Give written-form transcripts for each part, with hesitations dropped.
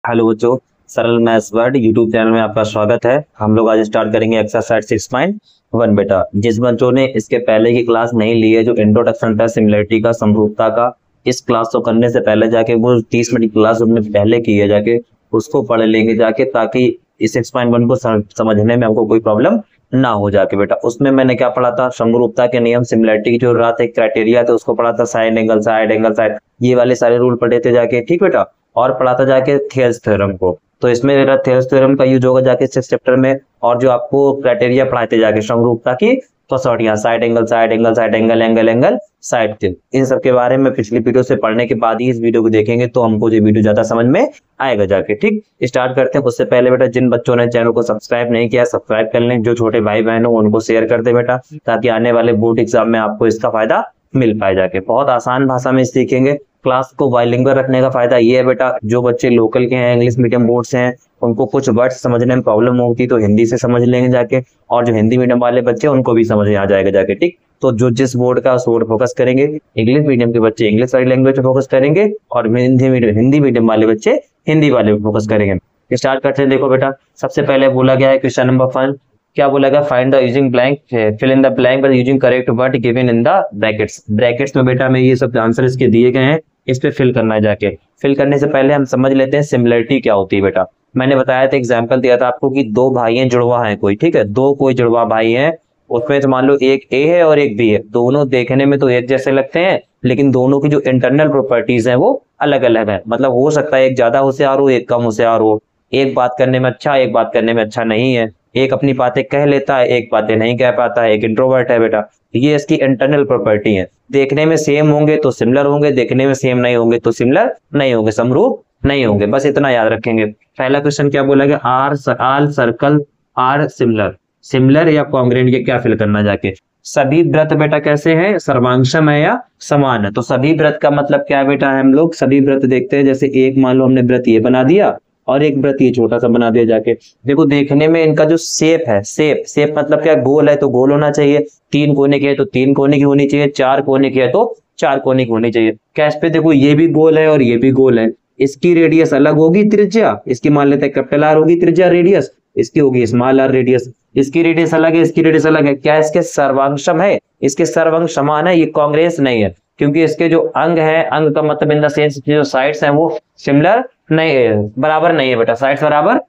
Hello बच्चों, सरल maths word YouTube channel में आपका स्वागत है। हम लोग आज स्टार्ट करेंगे एक्सरसाइज 6.1 बेटा। जिस बच्चों ने इसके पहले की क्लास नहीं ली है, जो इंट्रोडक्शन था सिमिलरिटी का, समरूपता का, इस क्लास को करने से पहले जाके वो 30 मिनट की क्लास हमने पहले की है, जाके उसको पढ़ लेंगे जाके, ताकि इस 6.1 को समझने में हमको कोई प्रॉब्लम ना हो जाके बेटा। उसमें मैंने क्या पढ़ा था, समरूपता के नियम, सिमिलरिटी की जो रहा था क्राइटेरिया थे उसको पढ़ा था, साइड एंगल साइड, ये वाले सारे रूल पढ़े थे जाके, ठीक बेटा। और पढ़ा था जाके थेल्स थ्योरम को, तो इसमें मेरा थेल्स थ्योरम का यूज होगा जाके 6 चैप्टर में। और जो आपको क्राइटेरिया पढ़ाए थे जाके समरूपता की कसौटियां, साइड एंगल साइड थ्योरम, इन सब के बारे में पिछली वीडियो से पढ़ने के बाद ही इस वीडियो को देखेंगे तो हमको ये वीडियो ज्यादा समझ में आएगा जाके। ठीक, स्टार्ट करते हैं। उससे पहले बेटा, जिन बच्चों ने चैनल को सब्सक्राइब नहीं किया सब्सक्राइब कर लें, जो छोटे भाई बहन हो उनको शेयर कर दे बेटा, ताकि आने वाले बोर्ड एग्जाम में आपको इसका फायदा मिल पाए जाके। बहुत आसान भाषा में सीखेंगे। क्लास को बाइलिंगुअल रखने का फायदा ये है बेटा, जो बच्चे लोकल के हैं, इंग्लिश मीडियम बोर्ड से हैं, उनको कुछ वर्ड्स समझने में प्रॉब्लम होती तो हिंदी से समझ लेंगे जाके, और जो हिंदी मीडियम वाले बच्चे उनको भी समझ में आ जाएगा जाके। ठीक, तो जो जिस बोर्ड का उस बोर्ड फोकस करेंगे, इंग्लिश मीडियम के बच्चे इंग्लिश वाली लैंग्वेज पे फोकस करेंगे, और हिंदी मीडियम वाले बच्चे हिंदी वाले पे फोकस करेंगे। स्टार्ट करते हैं। देखो बेटा, सबसे पहले बोला गया है क्वेश्चन नंबर 1, क्या बोला गया, find the using blank, fill in the blank by using correct word given in the brackets. Brackets में बेटा में ये सब आंसर इसके दिए गए हैं, इस पे फिल करना है जाके। फिल करने से पहले हम समझ लेते हैं सिमिलरिटी क्या होती है बेटा। मैंने बताया था, एग्जांपल दिया था आपको कि दो भाई हैं, जुड़वा हैं कोई, ठीक है, दो कोई जुड़वा भाई हैं, उसमें तो मान लो एक ए है और एक बी है, दोनों देखने में तो एक जैसे लगते हैं, लेकिन दोनों की जो इंटरनल प्रॉपर्टीज हैं वो अलग अलग है। मतलब हो सकता है एक ज्यादा होशियार हो, एक कम होशियार हो, एक बात करने में अच्छा, एक बात करने में अच्छा नहीं है, एक अपनी बातें कह लेता है, एक बातें नहीं कह पाता है, एक इंट्रोवर्ट है बेटा। ये इसकी इंटरनल प्रॉपर्टी है। देखने में सेम होंगे तो सिमिलर होंगे, देखने में सेम नहीं होंगे तो सिमिलर नहीं होंगे, समरूप नहीं होंगे। बस इतना याद रखेंगे। पहला क्वेश्चन क्या बोला गया, आल सर्कल आर सिमिलर, सिमिलर या कॉन्ग्रुएंट, ये क्या फिल करना जाके। सभी वृत्त बेटा कैसे हैं, सर्वांगसम है या समान है। तो सभी वृत्त का मतलब क्या है बेटा, हम लोग सभी वृत्त देखते हैं। जैसे एक मान लो हमने वृत्त ये बना दिया और एक वृत्त ये छोटा सा बना दिया जाके। देखो देखने में इनका जो शेप है, शेप मतलब क्या, गोल है तो गोल होना चाहिए, 3 कोने की है तो 3 कोने की होनी चाहिए, 4 कोने की है तो 4 कोने की होनी चाहिए। क्या इस पे देखो ये भी गोल है और ये भी गोल है, इसकी रेडियस अलग होगी, त्रिज्या इसकी मान लेते हैं कैपिटल आर होगी त्रिज्या, रेडियस इसकी होगी स्मॉल आर रेडियस, इसकी रेडियस अलग है, इसकी रेडियस अलग है। क्या इसके सर्वांगसम है, इसके सर्वांग समान है, ये कांग्रेस नहीं है, क्योंकि इसके जो अंग है, अंग का मतलब इन द सेंस जो साइड्स हैं वो सिमिलर नहीं है, बराबर नहीं है बेटा, साइड्स बराबर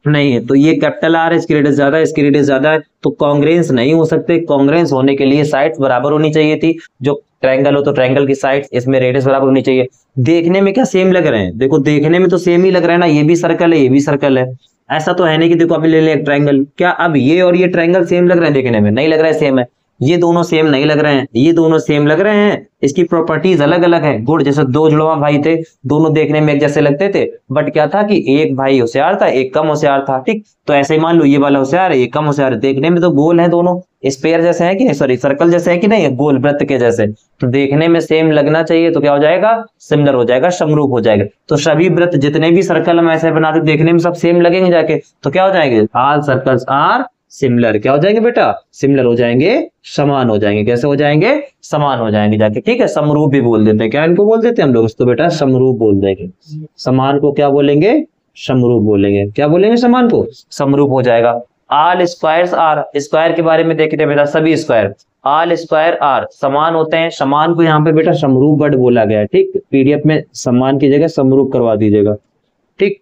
नहीं है। तो ये कैपिटल आर है, इसकी रेडियस ज्यादा है, इसकी रेडियस ज्यादा है, तो कांग्रेंस नहीं हो सकते। कांग्रेंस होने के लिए साइड्स बराबर होनी चाहिए थी। जो ट्रायंगल हो तो ट्रायंगल की साइड्स, इसमें रेडियस बराबर होनी चाहिए। देखने में क्या सेम लग रहे हैं, देखो देखने में तो सेम ही लग रहा है ना, ये भी सर्कल है ये भी सर्कल है, ऐसा तो है नहीं कि देखो अभी ले लें एक ट्रायंगल, क्या अब ये और ये ट्रायंगल सेम लग रहे हैं, देखने में नहीं लग रहा है सेम है, ये दोनों सेम नहीं लग रहे हैं, ये दोनों सेम लग रहे हैं, इसकी प्रॉपर्टीज अलग अलग है। गुड, जैसे दो जुड़वा भाई थे, दोनों देखने में एक जैसे लगते थे, बट क्या था कि एक भाई होशियार था एक कम होशियार था। ठीक, तो ऐसे ही मान लो ये वाला होशियार है ये कम होशियार है, देखने में तो गोल है, दोनों स्पेयर जैसे है कि नहीं, सॉरी सर्कल जैसे है कि नहीं, गोल वृत्त के जैसे, तो देखने में सेम लगना चाहिए, तो क्या हो जाएगा, सिमिलर हो जाएगा, समरूप हो जाएगा। तो सभी वृत्त जितने भी सर्कल हम ऐसे बना दे देखने में सब सेम लगेंगे जाके, तो क्या हो जाएंगे, ऑल सर्कल्स आर सिमिलर। क्या हो जाएंगे बेटा, सिमिलर हो जाएंगे, समान हो जाएंगे। कैसे हो जाएंगे, समान हो जाएंगे जाके। ठीक है, समरूप भी बोल देते हैं, क्या इनको बोल देते हैं हम लोग, इसको बेटा समरूप बोल देंगे। समान को क्या बोलेंगे, समरूप बोलेंगे। क्या बोलेंगे, समान को समरूप हो जाएगा। ऑल स्क्वायर्स आर, स्क्वायर के बारे में देखते हैं बेटा, सभी स्क्वायर ऑल स्क्वायर आर समान होते हैं। समान को यहाँ पे बेटा समरूप वर्ड बोला गया है। ठीक, पीडीएफ में समान की जगह समरूप करवा दीजिएगा। ठीक,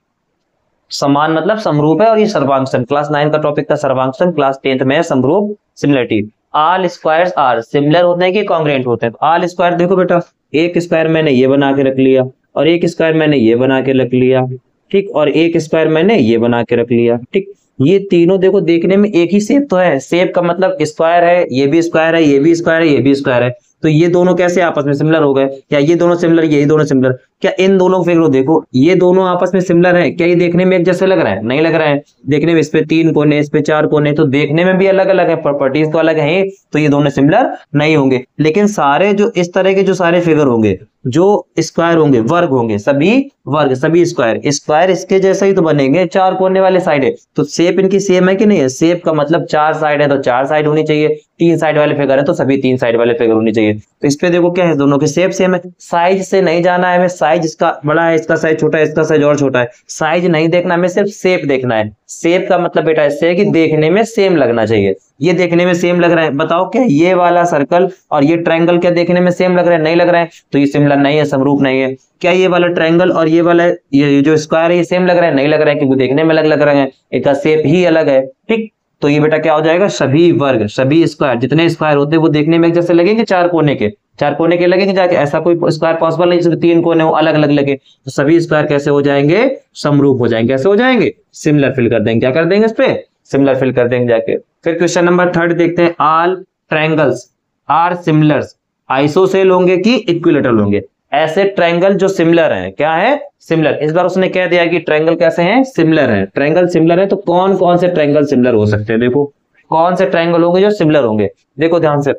समान मतलब समरूप है, और ये सर्वांगसम, क्लास 9 का टॉपिक था सर्वांगसम, क्लास 10th में है समरूप, similarity. All squares are similar होते हैं कि कांग्रुएंट होते हैं। ऑल स्क्वायर देखो बेटा, एक स्क्वायर मैंने ये बना के रख लिया, और एक स्क्वायर मैंने ये बना के रख लिया, ठीक, और एक स्क्वायर मैंने ये बना के रख लिया। ठीक, ये तीनों देखो देखने में एक ही शेप तो है, शेप का मतलब स्क्वायर है, ये भी स्क्वायर है, ये भी स्क्वायर है, ये भी स्क्वायर है, तो ये दोनों कैसे आपस में सिमिलर हो गए, क्या ये दोनों सिमिलर, ये दोनों सिमिलर, क्या इन दोनों फिर देखो ये दोनों आपस में सिमिलर है, क्या ये देखने में एक जैसे लग रहा है, नहीं लग रहा है। देखने में इस पे 3 कोने, इस पे 4 कोने, तो देखने में भी अलग अलग है, प्रॉपर्टीज तो अलग है, तो ये दोनों सिमिलर नहीं होंगे। लेकिन सारे जो इस तरह के जो सारे फिगर होंगे, जो स्क्वायर होंगे, वर्ग होंगे, सभी वर्ग सभी स्क्वायर, स्क्वायर इसके जैसे ही तो बनेंगे, 4 कोने वाले साइड है, तो शेप इनकी सेम है कि नहीं है, शेप का मतलब 4 साइड है तो 4 साइड होनी चाहिए, 3 साइड वाले फिगर है तो सभी 3 साइड वाले फिगर होनी चाहिए। तो इस पे देखो क्या है, दोनों के शेप सेम है। साइज से नहीं जाना है हमें, साइज इसका बड़ा है, इसका साइज छोटा है, इसका साइज और छोटा है। साइज नहीं देखना, हमें सिर्फ शेप देखना है। शेप का मतलब बेटा इससे है कि देखने में सेम लगना चाहिए। ये देखने में सेम लग रहा है, बताओ क्या ये वाला सर्कल और ये ट्रायंगल क्या देखने में सेम लग रहा है? नहीं लग रहा है, तो ये सिमिलर नहीं है, समरूप नहीं है। क्या ये वाला ट्रायंगल और ये वाला ये जो स्क्वायर है ये सेम लग रहा है? नहीं लग रहा है, क्योंकि देखने में अलग लग रहे हैं, इनका शेप ही अलग है। ठीक, तो ये बेटा क्या हो जाएगा, सभी वर्ग सभी स्क्वायर जितने स्क्वायर होते हैं वो देखने में एक जैसे लगेंगे, चार कोने के लगेंगे जाके, ऐसा कोई स्क्वायर पॉसिबल नहीं जिसमें 3 कोने हो अलग अलग लगे। तो सभी स्क्वायर कैसे हो जाएंगे, समरूप हो जाएंगे। कैसे हो जाएंगे, सिमिलर फिल कर देंगे। क्या कर देंगे इस पे, सिमिलर फिल कर देंगे जाके। फिर क्वेश्चन नंबर 3 देखते हैं, all triangles are similar isosceles होंगे कि इक्विलेटरल होंगे? ऐसे ट्रायंगल जो सिमिलर हैं, क्या है, सिमिलर। इस बार उसने कह दिया कि ट्रायंगल कैसे हैं, सिमिलर हैं। ट्रायंगल सिमिलर है तो कौन कौन से ट्रायंगल सिमिलर हो सकते हैं? देखो कौन से ट्रायंगल होंगे जो सिमिलर होंगे, देखो ध्यान से।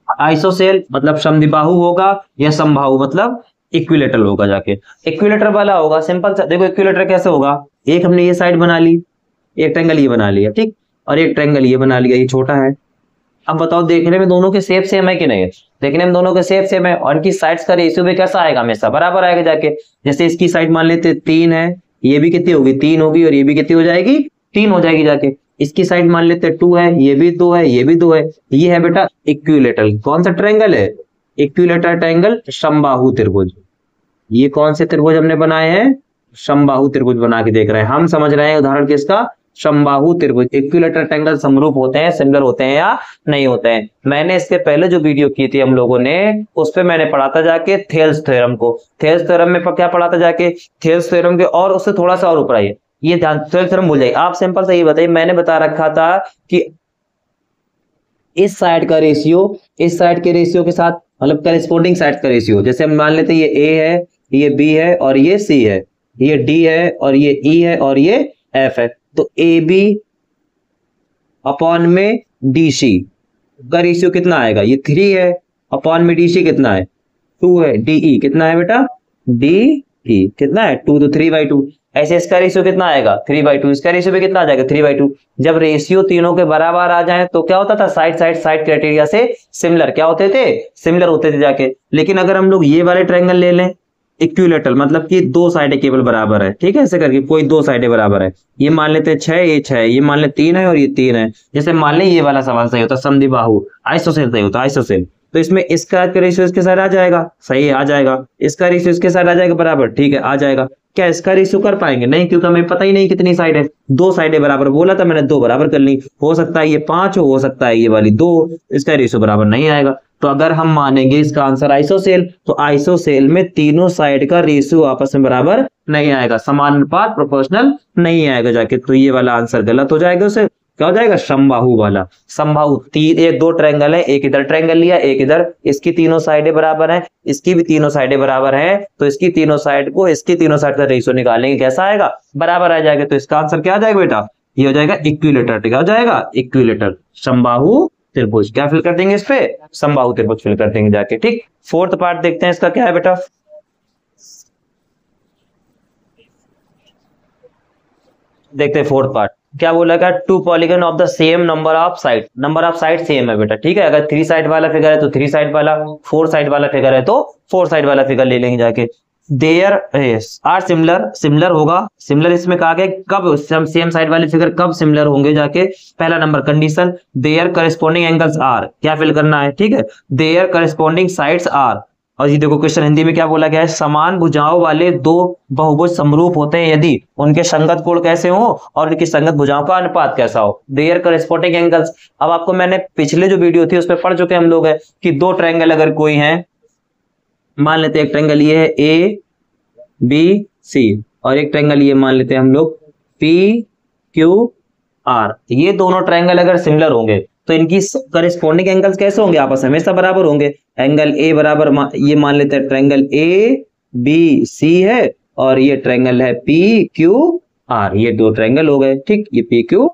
आइसोसेल मतलब समद्विबाहु होगा, या समबाहु मतलब इक्विलेटरल होगा जाके। इक्विलेटर वाला होगा सिंपल सा, देखो इक्विलेटर कैसे होगा, एक हमने ये साइड बना ली, एक ट्रायंगल ये बना लिया, ठीक, और एक ट्रायंगल ये बना लिया, ये छोटा है। अब बताओ देखने में दोनों के शेप सेम है कि नहीं है? देखने में दोनों के शेप सेम है, और इनकी साइड्स का रेशियो भी कैसा आएगा, हमेशा बराबर आएगा जाके। जैसे इसकी साइड मान लेते 3 है, ये भी कितनी होगी, 3 होगी, और ये भी कितनी हो जाएगी, 3 हो जाएगी जाके। इसकी साइड मान लेते 2 है, ये भी 2 है, ये भी 2 है। ये है बेटा इक्विलेटरल। कौन सा ट्रायंगल है, इक्विलेटरल ट्रायंगल, समबाहु त्रिभुज। ये कौन से त्रिभुज हमने बनाए हैं, समबाहु त्रिभुज बना के देख रहे हैं। हम समझ रहे हैं उदाहरण किसका, समबाहु त्रिभुज। इक्विलेटरल ट्रायंगल समरूप होते हैं, सिमिलर होते हैं या नहीं होते हैं? मैंने इसके पहले जो वीडियो की थी हम लोगों ने, उस पे मैंने पढ़ा था जाके थेल्स थ्योरम को। थेल्स थ्योरम में क्या पढ़ा था जाके, थेल्स थ्योरम के और उससे थोड़ा सा और ऊपर आइए, ये ध्यान, थेल्स थ्योरम भूल जाइए आप। सिंपल सा ये बताइए, मैंने बता रखा था कि इस साइड का रेशियो इस साइड के रेशियो के साथ, मतलब करेस्पॉन्डिंग साइड का रेशियो, जैसे हम मान लेते हैं ये ए है, ये बी है और ये सी है, ये डी है और ये ई है और ये एफ है। तो ए बी अपॉन में डी सी का रेशियो कितना आएगा, ये 3 है, अपॉन में डी सी कितना है, 2 है, डी ई कितना है बेटा, डी ई कितना है 2, तो 3/2। ऐसे इसका रेशियो कितना आएगा, 3/2। इसका रेशियो भी कितना आ जाएगा, 3/2। जब रेशियो तीनों के बराबर आ जाए तो क्या होता था, साइड क्राइटेरिया से सिमिलर क्या होते थे, सिमिलर होते थे जाके। लेकिन अगर हम लोग ये वाले ट्रायंगल ले लें, इक्विलेटरल मतलब कि 2 साइडें केवल बराबर है, ठीक है, ऐसे करके कोई 2 साइडें बराबर है, ये मान लेते हैं 6, ये 6, ये मान ले 3 है और ये 3 है। जैसे मान ले ये वाला सवाल सही होता, समद्विबाहु आइसोसेल सही होता, आइसोसेल, तो इसमें इसका रेशियो इसके साथ आ जाएगा, सही है, आ जाएगा। इसका रेशियो इसके साथ आ जाएगा बराबर, ठीक है, आ जाएगा। क्या इसका रेशियो कर पाएंगे, नहीं, क्योंकि हमें पता ही नहीं कितनी साइड है। 2 साइडें बराबर बोला था मैंने, 2 बराबर कर ली। हो सकता है ये 5 हो सकता है ये वाली 2, इसका रेशियो बराबर नहीं आएगा। तो अगर हम मानेंगे इसका आंसर आइसोसेल, तो आइसोसेल में तीनों साइड का रेशियो आपस में बराबर नहीं आएगा, समानुपात प्रोपोर्शनल नहीं आएगा जाके। तो ये वाला आंसर गलत हो जाएगा, उसे क्या हो जाएगा, समबाहु वाला। समबाहु एक 2 ट्रायंगल है, एक इधर ट्रायंगल लिया, एक इधर, इसकी तीनों साइडें बराबर हैं, इसकी भी तीनों साइडें बराबर हैं, तो इसकी तीनों साइड को इसकी तीनों साइड का रेशियो निकालेंगे, कैसा आएगा, बराबर आ जाएगा। तो इसका आंसर क्या आ जाएगा बेटा, ये हो जाएगा इक्विलेटर। क्या हो जाएगा, इक्विलेटर, समबाहु त्रिभुज। क्या फिल कर देंगे इस पे, समबाहु त्रिभुज फिल कर देंगे जाके, ठीक। 4th पार्ट देखते हैं, इसका क्या है बेटा, देखते हैं 4th पार्ट क्या बोला गया, 2 polygon of the same number of side. Number of side same है बेटा, ठीक है। अगर 3 साइड वाला फिगर है तो 3 साइड वाला, 4 साइड वाला फिगर है तो 4 साइड वाला फिगर ले लेंगे जाके। देयर आर सिमिलर, सिमिलर होगा, सिमिलर इसमें कहा गया कब सेम साइड वाले फिगर कब सिमिलर होंगे जाके। पहला number condition, their corresponding angles are, क्या फिल करना है, ठीक है, देयर करस्पॉन्डिंग साइड्स आर। और ये देखो क्वेश्चन हिंदी में क्या बोला गया है, समान भुजाओं वाले 2 बहुभुज समरूप होते हैं यदि उनके संगत कोण कैसे हो और उनकी संगत भुजाओं का अनुपात कैसा हो। देयर करस्पॉन्डिंग एंगल्स, अब आपको मैंने पिछले जो वीडियो थी उस पर पढ़ चुके हम लोग है कि 2 ट्रायंगल अगर कोई है, मान लेते हैं एक ट्रायंगल ये है ए बी सी और एक ट्रायंगल ये मान लेते हैं हम लोग पी क्यू आर। ये दोनों ट्रायंगल अगर सिमिलर होंगे तो इनकी करस्पॉन्डिंग एंगल्स कैसे होंगे, आपस में हमेशा बराबर होंगे। एंगल ए बराबर ये मान लेते हैं ट्रायंगल ए बी सी है और ये ट्रायंगल है पी क्यू आर, ये 2 ट्रायंगल हो गए, ठीक, ये पी क्यू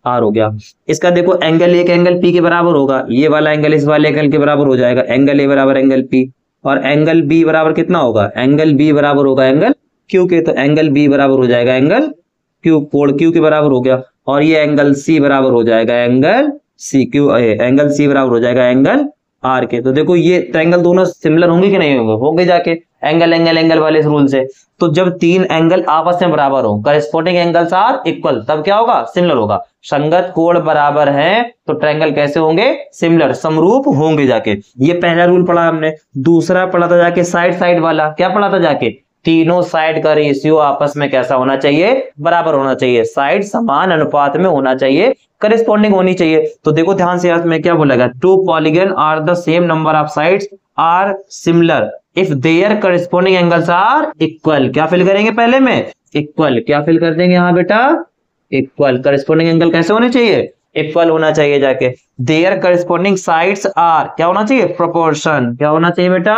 आर हो गया। इसका देखो एंगल एक एंगल पी के बराबर होगा, ये वाला एंगल इस वाले एंगल के बराबर हो जाएगा, एंगल ए बराबर एंगल पी, और एंगल बी बराबर कितना होगा, एंगल बी बराबर होगा एंगल क्यू के, तो एंगल बी बराबर हो जाएगा एंगल क्यू, कोण क्यू के बराबर हो गया। और ये एंगल सी बराबर हो जाएगा angle C Q, angle C बराबर हो जाएगा एंगल आर के। तो देखो ये ट्रायंगल दोनों सिमिलर होंगे कि नहीं होंगे, होंगे जाके। एंगल एंगल एंगल वाले रूल से। तो जब तीन एंगल आपस में बराबर हो, करेस्पॉन्डिंग एंगल्स आर इक्वल, तब क्या होगा? सिमिलर होगा। संगत कोण बराबर है तो ट्रायंगल कैसे होंगे? सिमिलर, समरूप होंगे जाके। ये पहला रूल पढ़ा हमने। दूसरा पढ़ा था जाके साइड साइड वाला। क्या पढ़ा था जाके? तीनों साइड का रेशियो आपस में कैसा होना चाहिए? बराबर होना चाहिए। साइड समान अनुपात में होना चाहिए, करेस्पॉन्डिंग होनी चाहिए। तो देखो ध्यान से, में क्या बोला गया? Two polygon are the same number of sides are similar if their corresponding angles are equal. क्या फिल करेंगे पहले में? इक्वल। क्या फिल कर देंगे यहाँ बेटा? इक्वल। करेस्पॉन्डिंग एंगल कैसे होने चाहिए? इक्वल होना चाहिए जाके। देयर करेस्पॉन्डिंग साइड्स आर क्या होना चाहिए? प्रोपोर्शन। क्या होना चाहिए बेटा?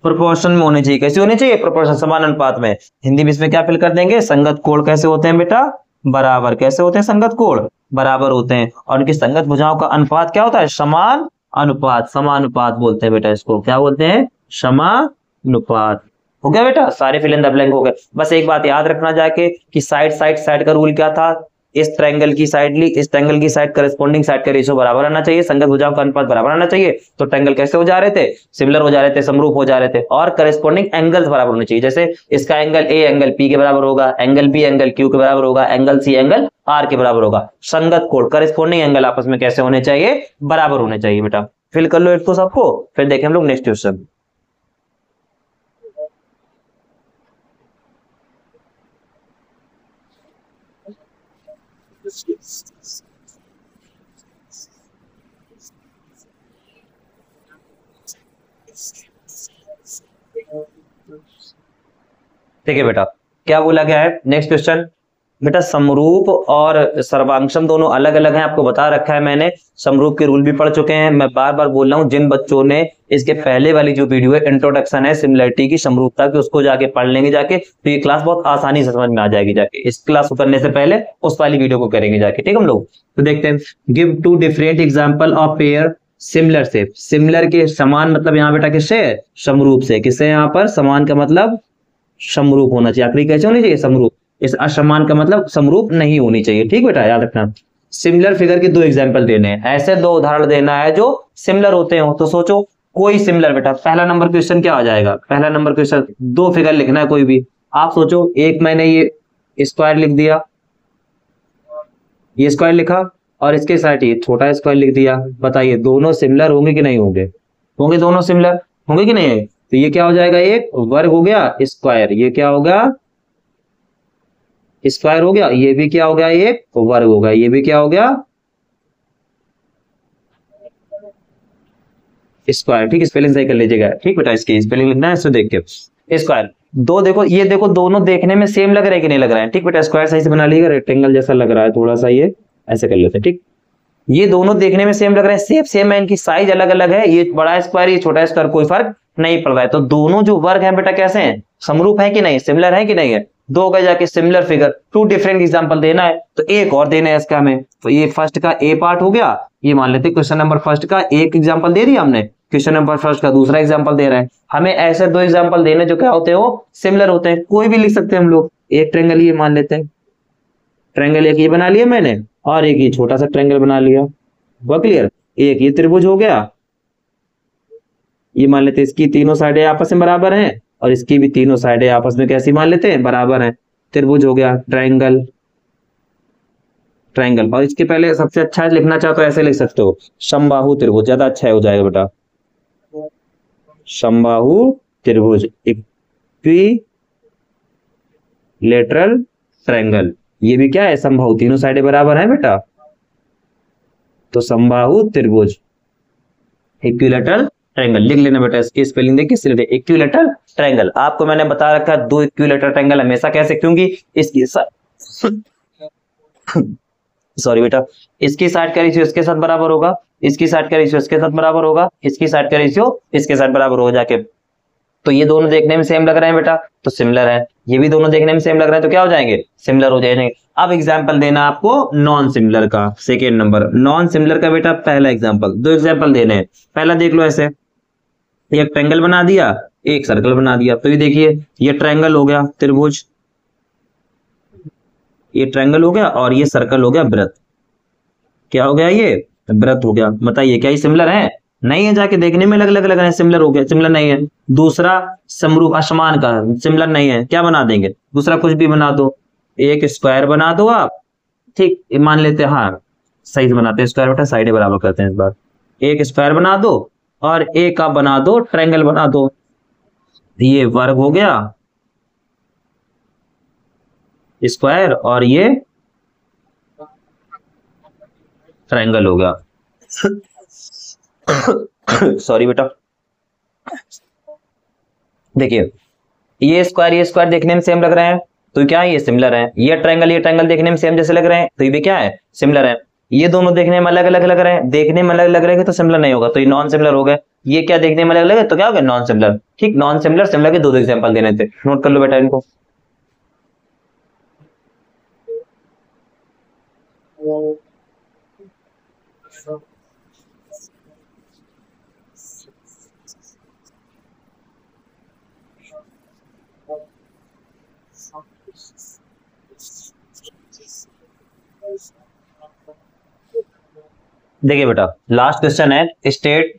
प्रोपोर्शन में होनी चाहिए। कैसे होनी चाहिए? प्रोपोर्शन, समान अनुपात में। हिंदी में इसमें क्या फिल कर देंगे? संगत कोण कैसे होते हैं बेटा? बराबर। कैसे होते हैं संगत कोण? बराबर होते हैं। और उनकी संगत भुजाओं का अनुपात क्या होता है? समान अनुपात। समानुपात बोलते हैं बेटा इसको। क्या बोलते हैं? समानुपात। हो गया बेटा? सारे फिल इन द ब्लैंक हो गए। बस एक बात याद रखना जाके कि साइड साइड साइड का रूल क्या था? इस ट्रायंगल की साइड ली, इस ट्रायंगल की साइड, करेस्पॉन्डिंग साइड का रेशियो बराबर आना चाहिए, संगत भुजाओं का अनुपात बराबर आना चाहिए। तो ट्रायंगल कैसे हो जा रहे थे? सिमिलर हो जा रहे थे, समरूप हो जा रहे थे। और करेस्पॉन्डिंग एंगल्स बराबर होने चाहिए। जैसे इसका एंगल ए एंगल पी के बराबर होगा, एंगल बी एंगल क्यू के बराबर होगा, एंगल सी एंगल आर के बराबर होगा। संगत कोण, करेस्पॉन्डिंग एंगल आपस में कैसे होने चाहिए? बराबर होने चाहिए बेटा। फिल कर लो एक तो सबको, फिर देखें हम लोग नेक्स्ट क्वेश्चन। ठीक है बेटा, क्या बोला गया है? नेक्स्ट क्वेश्चन बेटा, समरूप और सर्वांशम दोनों अलग अलग हैं, आपको बता रखा है मैंने। समरूप के रूल भी पढ़ चुके हैं। मैं बार बार बोल रहा हूं, जिन बच्चों ने इसके पहले वाली जो वीडियो है, इंट्रोडक्शन है सिमिलरिटी की, समरूपता की, उसको जाके पढ़ लेंगे जाके, तो ये क्लास बहुत आसानी से समझ में आ जाएगी जाके। इस क्लास को करने से पहले उस वाली वीडियो को करेंगे जाके, ठीक है हम लोग। तो देखते हैं, give two different example of pair similar से। सिमिलर के समान मतलब यहाँ बेटा किससे? समरूप से। किससे? यहाँ पर समान का मतलब समरूप होना चाहिए। आखिरी कैसे होनी चाहिए? समरूप। इस असमान का मतलब समरूप नहीं होनी चाहिए। ठीक बेटा, याद रखना। सिमिलर फिगर के दो एग्जांपल देने हैं, ऐसे दो उदाहरण देना है जो सिमिलर होते हो। तो सोचो कोई सिमिलर बेटा, पहला नंबर क्वेश्चन क्या आ जाएगा? पहला नंबर क्वेश्चन, दो फिगर लिखना है कोई भी। आप सोचो, एक मैंने ये स्क्वायर लिख दिया, ये स्क्वायर लिखा, और इसके साथ ये छोटा स्क्वायर लिख दिया। बताइए दोनों सिमिलर होंगे कि नहीं होंगे? होंगे, दोनों सिमिलर होंगे कि नहीं? तो ये क्या हो जाएगा? एक वर्ग हो गया स्क्वायर। ये क्या हो गया? स्क्वायर हो गया। ये भी क्या हो गया? एक वर्ग हो गया। ये भी क्या हो गया? स्क्वायर। ठीक, स्पेलिंग सही कर लीजिएगा। ठीक बेटा, इसकी स्पेलिंग लिखना है, इसको देख के। स्क्वायर दो देखो, ये देखो दोनों देखने में सेम लग रहा है कि नहीं लग रहा है? ठीक बेटा, स्क्वायर सही से बना लीजिएगा। रेक्टेंगल जैसा लग रहा है थोड़ा सा, ये ऐसे कर लेते हैं। ठीक, ये दोनों देखने में सेम लग रहे हैं, शेप सेम है, इनकी साइज अलग अलग है। ये बड़ा स्क्वायर, ये छोटा स्क्वायर, कोई फर्क नहीं पड़ रहा है। तो दोनों जो वर्ग हैं बेटा कैसे हैं? समरूप है कि नहीं? सिमिलर है कि नहीं है? दो हो गए जाके similar figure. Two different example देना है, तो एक और देना है इसका हमें। तो ये फर्स्ट का ए पार्ट हो गया। ये मान लेते क्वेश्चन नंबर फर्स्ट का एक एग्जांपल दे दिया हमने, क्वेश्चन नंबर फर्स्ट का दूसरा एग्जांपल दे रहे हैं हमें। ऐसे दो एग्जांपल देने जो क्या होते हैं? वो सिमिलर होते हैं। कोई भी लिख सकते हैं हम लोग। एक ट्रायंगल ये मान लेते हैं, ट्रायंगल एक ये बना लिया मैंने, और एक ये छोटा सा ट्रायंगल बना लिया। वो क्लियर? एक ये त्रिभुज हो गया, ये मान लेते हैं इसकी तीनों साइडें आपस में बराबर हैं, और इसकी भी तीनों साइडें आपस में कैसी मान लेते हैं? बराबर हैं। त्रिभुज हो गया, ट्रायंगल, ट्रायंगल। और इसके पहले सबसे अच्छा लिखना चाहो तो ऐसे लिख सकते हो, समबाहु त्रिभुज, ज्यादा अच्छा हो जाएगा बेटा। समबाहु त्रिभुज, इक्विलेटरल ट्रायंगल। ये भी क्या है? समबाहु, तीनों साइडें बराबर हैं बेटा, तो समबाहु त्रिभुज, इक्विलेटरल ट्रायंगल। लिख लेना बेटा, इसकी स्पेलिंग देखिए, सिर्फ इक्विलेटरल ट्रायंगल। आपको मैंने बता रखा है दो इक्विलेटरल ट्रायंगल हमेशा कैसे, क्योंकि इसकी सॉरी बेटा, इसकी साइड का रेशियो इसके साथ बराबर होगा, इसकी साइड का रेशियो इसके साथ बराबर होगा, इसकी साइड का रेशियो इसके साथ बराबर होगा जाके। तो ये दोनों देखने में सेम लग रहे हैं बेटा, तो सिमिलर है। ये भी दोनों देखने में सेम लग रहे हैं, तो क्या हो जाएंगे? सिमिलर हो जाएंगे। अब एग्जांपल देना आपको नॉन सिमिलर का, सेकेंड नंबर नॉन सिमिलर का बेटा। पहला एग्जांपल, दो एग्जांपल देने हैं। पहला देख लो, ऐसे एक ट्रायंगल बना दिया, एक सर्कल बना दिया। तो ये देखिए, ये ट्रायंगल हो गया त्रिभुज, ये ट्रायंगल हो गया, और ये सर्कल हो गया वृत्त। क्या हो गया? ये वृत्त हो गया। बताइए क्या ये सिमिलर है? नहीं है, जाके देखने में अलग अलग लग रहे हैं, सिमिलर हो गया, सिमिलर नहीं है। दूसरा समरूप असमान का, सिमिलर नहीं है, क्या बना देंगे, दूसरा कुछ भी बना दो, एक स्क्वायर बना दो आप, ठीक, मान लेते हैं, हाँ सही से बनाते हैं स्क्वायर, बेटा साइड बराबर करते हैं इस बार, एक स्क्वायर बना दो और एक आप बना दो ट्रायंगल बना दो, ये वर्ग हो गया स्क्वायर और ये ट्रायंगल हो गया। सॉरी बेटा, देखिए ये स्क्वायर देखने में सेम लग रहे हैं, तो क्या है, ये सिमिलर है। ये ट्रायंगल देखने में सेम जैसे लग रहे हैं, तो ये भी क्या है, सिमिलर है। ये दोनों देखने में अलग अलग लग रहे हैं, देखने में अलग लग रहे हैं तो सिमिलर नहीं होगा, तो ये नॉन सिमिलर हो गए। ये क्या देखने में अलग लगे तो क्या हो गया, नॉन सिमिलर। ठीक, नॉन सिमिलर सिमिलर के दो दो एग्जांपल देने थे, नोट कर लो बेटा इनको। देखिए बेटा, लास्ट क्वेश्चन है, state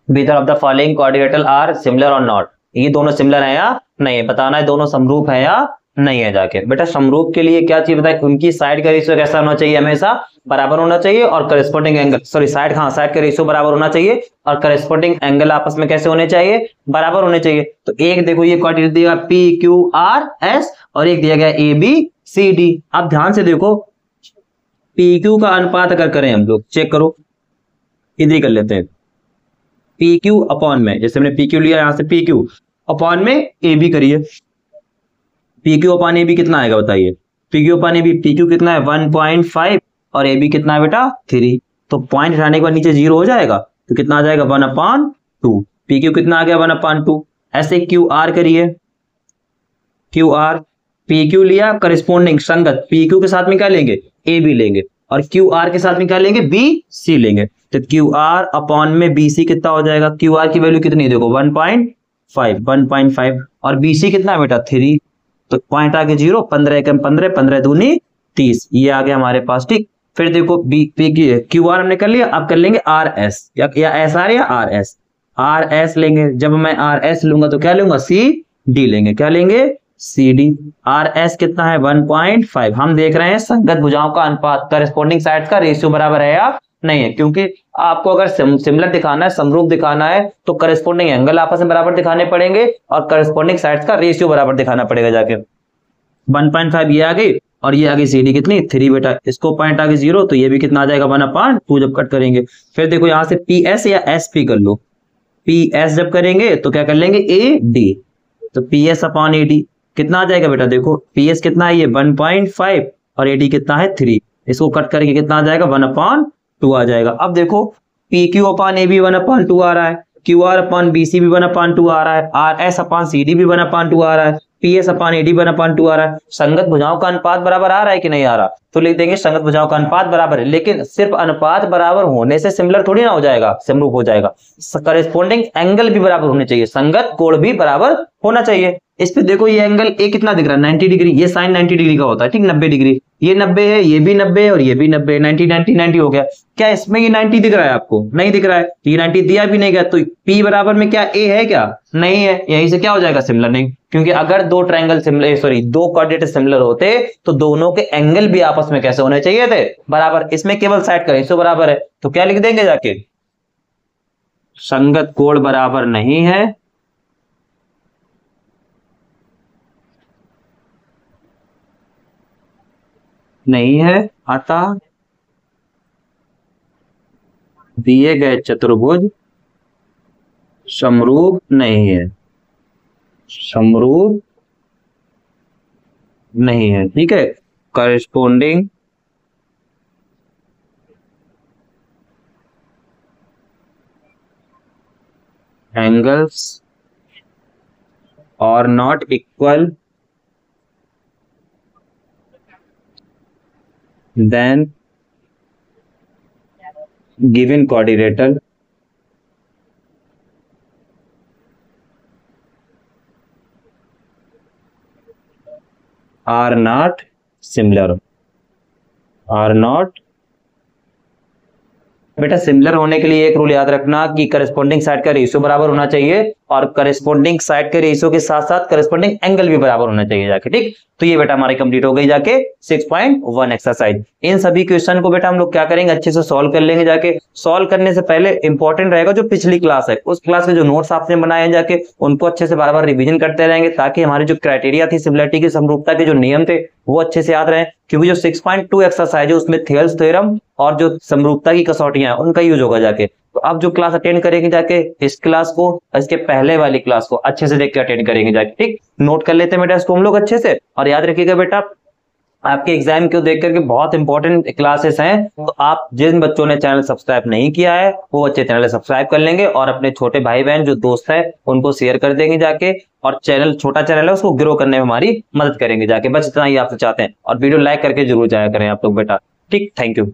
whether of the following quadrilateral are similar और नॉट, ये दोनों सिमिलर है या नहीं है, बताना है दोनों समरूप है या नहीं है। जाके बेटा समरूप के लिए क्या चीज बताए, उनकी साइड का रेशियो कैसा होना चाहिए, हमेशा बराबर होना चाहिए, और करस्पॉन्डिंग एंगल, सॉरी साइड, हाँ साइड का रेशियो बराबर होना चाहिए, और करस्पॉन्डिंग एंगल आपस में कैसे होने चाहिए, बराबर होने चाहिए। तो एक देखो ये क्वाड्रिलेटरल दिया पी क्यू आर एस, और एक दिया गया ए बी सी डी। आप ध्यान से देखो, पी क्यू का अनुपात अगर करें हम लोग, चेक करो, इधर कर लेते हैं, पी क्यू अपॉन में, जैसे हमने पी क्यू लिया यहां से पी क्यू अपॉन में ए बी करिए, P Q upon A B कितना आएगा बताइए, P Q upon A B, P Q कितना है 1.5 और ए बी कितना है बेटा 3, तो पॉइंट हटाने के बाद नीचे जीरो हो जाएगा, तो कितना आ जाएगा 1/2, पी क्यू कितना आ गया 1/2। ऐसे क्यू आर करिए, क्यू आर, पी क्यू लिया करस्पॉन्डिंग संगत, पी क्यू के साथ में क्या लेंगे, ए बी लेंगे, और क्यू आर के साथ में क्या लेंगे, बी सी लेंगे, तो क्यू आर अपॉन में बी सी कितना हो जाएगा, क्यू आर की वैल्यू कितनी देखो 1.5 और बी सी कितना है बेटा 3, तो पॉइंट आगे जीरो, 15 कम 15, 15 दूनी 30, ये आ गया हमारे पास। ठीक, फिर देखो बी पी क्यू आर हमने कर लिया, अब कर लेंगे आर एस, या एस आर या आर एस, आर एस लेंगे, जब मैं आर एस लूंगा तो क्या लूंगा, सी डी लेंगे, क्या लेंगे सी डी। आर एस कितना है 1.5, हम देख रहे हैं संगत भुजाओं का अनुपात, करस्पॉन्डिंग साइड का रेशियो बराबर है या नहीं है, क्योंकि आपको अगर सिमिलर दिखाना है, समरूप दिखाना है, तो करस्पॉन्डिंग एंगल आपस में बराबर दिखाने पड़ेंगे, और करस्पॉन्डिंग साइड्स का रेशियो बराबर दिखाना पड़ेगा। जाके 1.5 ये आ गई, और ये आ गई सी डी कितनी 3 बेटा, इसको पॉइंट आ गई जीरो, तो ये भी कितना आ जाएगा 1/2 जब कट करेंगे। फिर देखो यहां से पी एस या एस पी कर लो, पी एस जब करेंगे तो क्या कर लेंगे ए डी, तो P S upon A D कितना आ जाएगा बेटा, देखो पी एस कितना है ये 1.5 और ए डी कितना है 3, इसको कट करके कितना आ जाएगा 1/2 आ जाएगा। अब देखो P Q upon A B 1/2 आ रहा है, Q R upon B C भी 1/2 आ रहा है, R S upon C D भी 1/2 आ रहा है, P S upon A D 1/2 आ रहा है। संगत भुजाओं का अनुपात बराबर आ रहा है कि नहीं आ रहा, तो लिख देंगे संगत भुजाओं का अनुपात बराबर है, लेकिन सिर्फ अनुपात बराबर होने से सिमिलर थोड़ी ना हो जाएगा, समरूप हो जाएगा, करेस्पॉन्डिंग एंगल भी बराबर होने चाहिए, संगत कोण भी बराबर होना चाहिए। इस पे देखो ये एंगल ए कितना दिख रहा है 90 डिग्री, ये साइन 90 डिग्री का होता है, ठीक 90 डिग्री, ये 90 है, ये भी 90 है और ये भी 90, 90 90 90 हो गया। क्या इसमें ये 90 दिख रहा है आपको, नहीं दिख रहा है, ये 90 दिया भी नहीं गया, तो P बराबर में क्या A है क्या, नहीं है, यहीं से क्या हो जाएगा सिमिलर नहीं, क्योंकि अगर दो ट्रायंगल सिमिलर, सॉरी दो क्वाड्रेटर सिमिलर होते तो दोनों के एंगल भी आपस में कैसे होने चाहिए थे, बराबर। इसमें केवल साइड का रेशियो बराबर है, तो क्या लिख देंगे जाके, संगत कोण बराबर नहीं है, नहीं है, अतः दिए गए चतुर्भुज समरूप नहीं है, समरूप नहीं है। ठीक है, corresponding angles are not equal then given quadrilateral are not similar, are not बेटा सिमिलर होने के लिए एक रूल याद रखना कि करस्पॉन्डिंग साइड का रेशियो बराबर होना चाहिए और करस्पॉन्डिंग साइड के रेशियो के साथ साथ करस्पॉन्डिंग एंगल भी बराबर होना चाहिए जाके, ठीक। तो ये बेटा हमारी कंप्लीट हो गई जाके 6.1 एक्सरसाइज। इन सभी क्वेश्चन को बेटा हम लोग क्या करेंगे, अच्छे से सॉल्व कर लेंगे जाके। सॉल्व करने से पहले इंपॉर्टेंट रहेगा जो पिछली क्लास है, उस क्लास के जो नोट्स आपने बनाए हैं जाके उनको अच्छे से बार बार रिवीजन करते रहेंगे, ताकि हमारी जो क्राइटेरिया थी सिमिलरिटी की, समरूपता के जो नियम थे वो अच्छे से याद रहे। क्योंकि जो 6.2 एक्सरसाइज है उसमें थेल्स थ्योरम और जो समरूपता की कसौटियां हैं उनका यूज होगा जाके। तो आप जो क्लास अटेंड करेंगे जाके, इस क्लास को इसके पहले वाली क्लास को अच्छे से देख के अटेंड करेंगे जाके, ठीक। नोट कर लेते हैं बेटा इसको हम लोग अच्छे से। और याद रखिएगा बेटा, आपके एग्जाम को देख करके बहुत इंपॉर्टेंट क्लासेस हैं, तो आप जिन बच्चों ने चैनल सब्सक्राइब नहीं किया है वो बच्चे चैनल सब्सक्राइब कर लेंगे और अपने छोटे भाई बहन जो दोस्त है उनको शेयर कर देंगे जाके। और चैनल छोटा चैनल है उसको ग्रो करने में हमारी मदद करेंगे जाके, बस इतना ही आपसे चाहते हैं। और वीडियो लाइक करके जरूर जाया करें आप लोग बेटा, ठीक। Thank you.